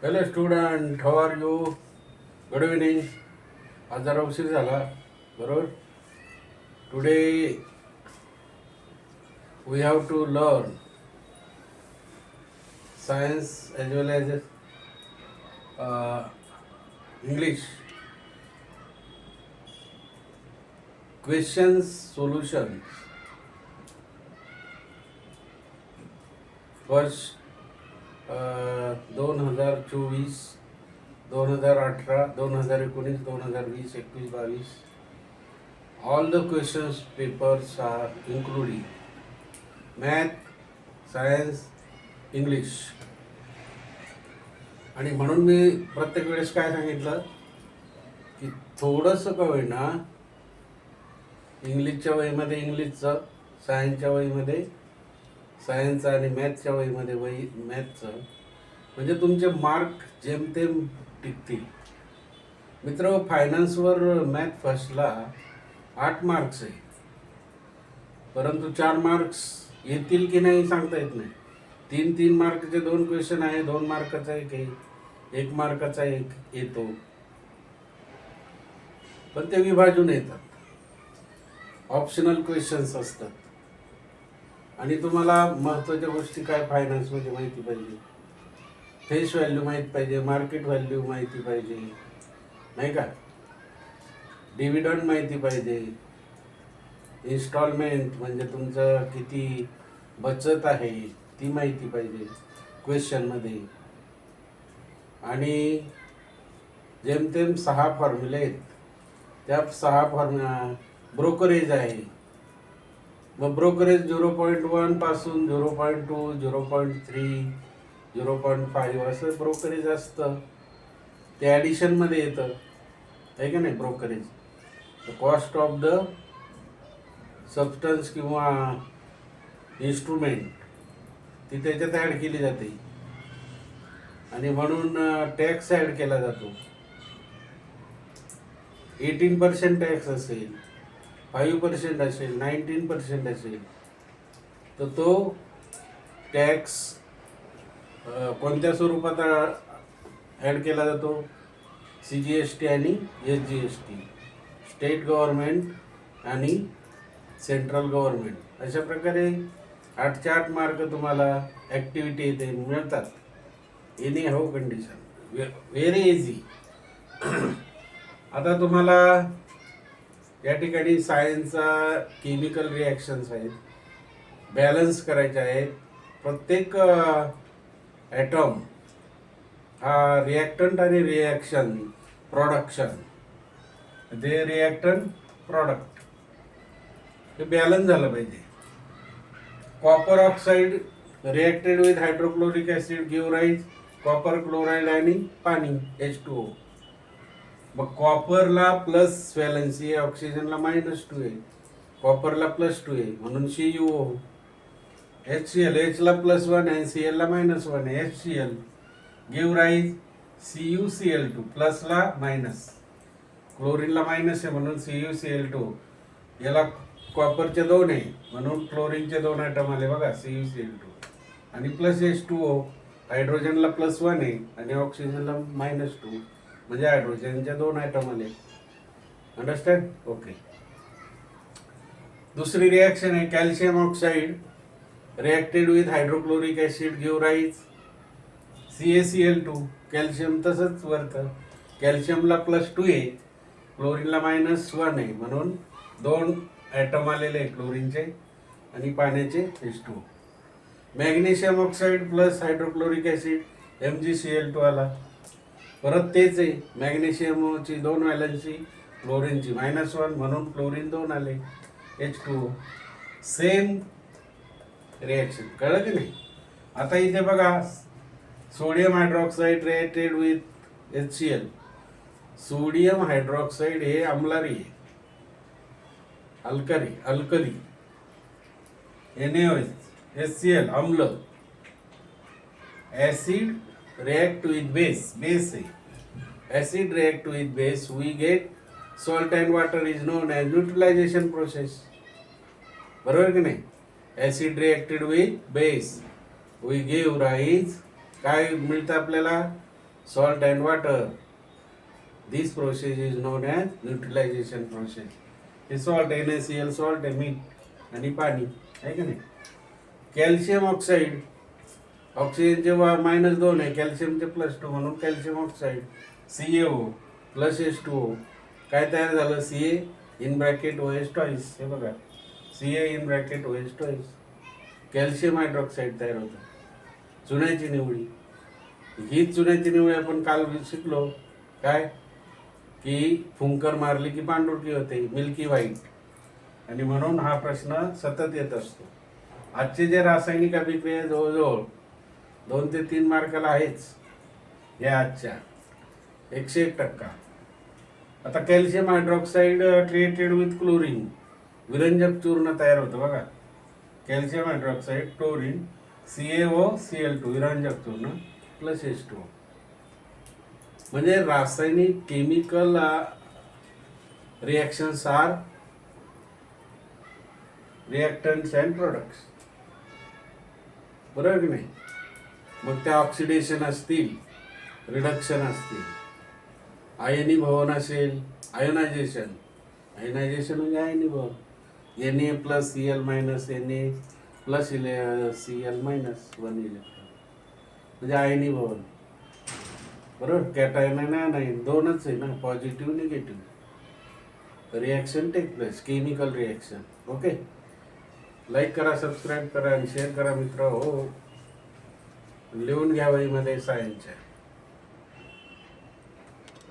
Hello student, how are you? Good evening. आज जरा उशीर झाला बरोबर. Today we have to learn science as well as English. Questions solutions. वर्ष 2024, 2018, 2019, 2020, 21, 22. All the questions papers are including math, science, English. आणि म्हणून मी प्रत्येक वेळेस काय सांगितलं की थोडंसं का होईना इंग्लिशच्या वहीमध्ये इंग्लिशचं, सायन्सच्या वहीमध्ये सायन्स आणि मॅथच्या वहीमध्ये वही मॅथचं, म्हणजे तुमचे मार्क जेमतेम टिकतील. मित्र, फायनान्सवर मॅथ फर्स्टला 8 मार्क्स आहे, परंतु 4 मार्क्स येतील की नाही सांगता येत नाही. 3 मार्कचे 2 क्वेश्चन आहे, 2 मार्काचा एक आहे, 1 मार्काचा एक येतो, पण ते विभाजून येतात, ऑप्शनल क्वेश्चन्स असतात. आणि तुम्हाला महत्त्वाच्या गोष्टी काय फायनान्समध्ये माहिती पाहिजे, फेस व्हॅल्यू माहीत पाहिजे, मार्केट व्हॅल्यू माहिती पाहिजे, नाही का, डिव्हिडंड माहिती पाहिजे, इन्स्टॉलमेंट म्हणजे तुमचं किती बचत आहे ती माहिती पाहिजे क्वेश्चनमध्ये. आणि जेमतेम 6 फॉर्म्युले आहेत, त्या 6 फॉर्म्युला ब्रोकरेज आहे. मग ब्रोकरेज 0.1 पासून 0.2, 0.3, 0.5 असं ब्रोकरेज असतं. ते ॲडिशनमध्ये येतं, आहे का नाही. Brokerage cost of the substance किंवा इन्स्ट्रुमेंट ती त्याच्यात ॲड केली जाते, आणि म्हणून टॅक्स ॲड केला जातो. 18% टॅक्स असेल, 5% असेल, 19% असेल, तर तो टॅक्स कोणत्या स्वरूपात ॲड केला जातो, CGST आणि SGST, स्टेट गव्हर्नमेंट आणि सेंट्रल गव्हर्नमेंट. अशा प्रकारे 8चे 8 मार्क तुम्हाला ॲक्टिव्हिटी येते मिळतात. Any how condition, very easy. आता तुम्हाला या ठिकाणी सायन्सचा केमिकल रिॲक्शन्स आहेत, बॅलन्स करायचे आहेत. प्रत्येक ॲटॉम हा रिॲक्टंट आणि रिॲक्शन प्रोडक्शन, ते रिॲक्टंट प्रॉडक्ट हे बॅलन्स झालं पाहिजे. Copper oxide reacted with hydrochloric acid give rise copper chloride आणि पाणी H2O. मग कॉपरला प्लस व्हॅलन्सी आहे, ऑक्सिजनला -2 आहे, कॉपरला +2 आहे म्हणून CuO. HCl, Hला +1 आहे, Clला -1 आहे, HCl गिव्ह राईज CuCl2, प्लसला मायनस, क्लोरीनला मायनस आहे म्हणून CuCl2. याला कॉपरचे 2 आहे म्हणून क्लोरीनचे 2 ॲटम आले बघा, CuCl2 आणि प्लस H2O. हायड्रोजनला +1 आहे आणि ऑक्सिजनला -2, म्हणजे हायड्रोजनचे 2 ॲटम आले. अंडरस्टँड? ओके. दुसरी रिॲक्शन आहे calcium oxide reacted with hydrochloric acid give rise CaCl2. Calcium तसंच वरतं, कॅल्शियमला +2 आहे, क्लोरीनला -1 आहे म्हणून 2 ॲटम आलेले आहे क्लोरीनचे आणि पाण्याचे H2O. Magnesium oxide plus hydrochloric acid MgCl2 आला. परत तेच आहे, मॅग्नेशियमची 2 व्हॅलन्सी, क्लोरीनची -1 म्हणून क्लोरीन 2 आले H2O. सेम रिॲक्शन, कळलं की नाही. आता इथे बघा, sodium hydroxide reacted with HCl. Sodium hydroxide हे अम्लारी आहे, अल्कली. NaOH, HCl अम्ल. ॲसिड react with base आहे. Acid react with base, we get salt and water is known as neutralization process. बरोबर की नाही. Acid reacted with base, we give rise, काय मिळतं आपल्याला, salt and water. This process is known as neutralization process. हे salt NaCl salt आहे, मीठ आणि पाणी आहे का नाही. कॅल्शियम ऑक्साईड, ऑक्सिजनचे -2 आहे, कॅल्शियमचे +2 म्हणून कॅल्शियम ऑक्साईड CaO + H2O. काय तयार झालं? Ca(OH twice). हे बघा, Ca(OH twice). कॅल्शियम हायड्रॉक्साईड तयार होतं. चुन्याची निवडी, ही चुन्याची निवडी आपण काल शिकलो काय की फुंकर मारली की पांढुरकी होते, मिल्की व्हाईट. आणि म्हणून हा प्रश्न सतत येत असतो. आजचे जे रासायनिक अभिक्रिया जवळजवळ 2 ते 3 मार्काला आहेच या आजच्या 101%. आता calcium hydroxide treated with chlorine, विरंजक चूर्ण तयार होतं बघा. कॅल्शियम हायड्रॉक्साईड, क्लोरीन, CaOCl2 विरंजक चूर्ण + H2O. म्हणजे रासायनिक chemical reactions are reactants and products. बरोबर की नाही. मग त्या ऑक्सिडेशन असतील, रिडक्शन असतील, आयनीभवन असेल, आयोनायझेशन म्हणजे आयनीभवन, Na+Cl- Na+Cl- 1 इलेक्ट्रॉन म्हणजे आयनीभवन. बरोबर. कॅटायन आणि अनायन दोनच आहे ना, positive negative. Reaction take place, chemical reaction. Okay. Like करा, सबस्क्राईब करा आणि शेअर करा मित्र. हो, लिहून घ्या वहीमध्ये सायन्सच्या.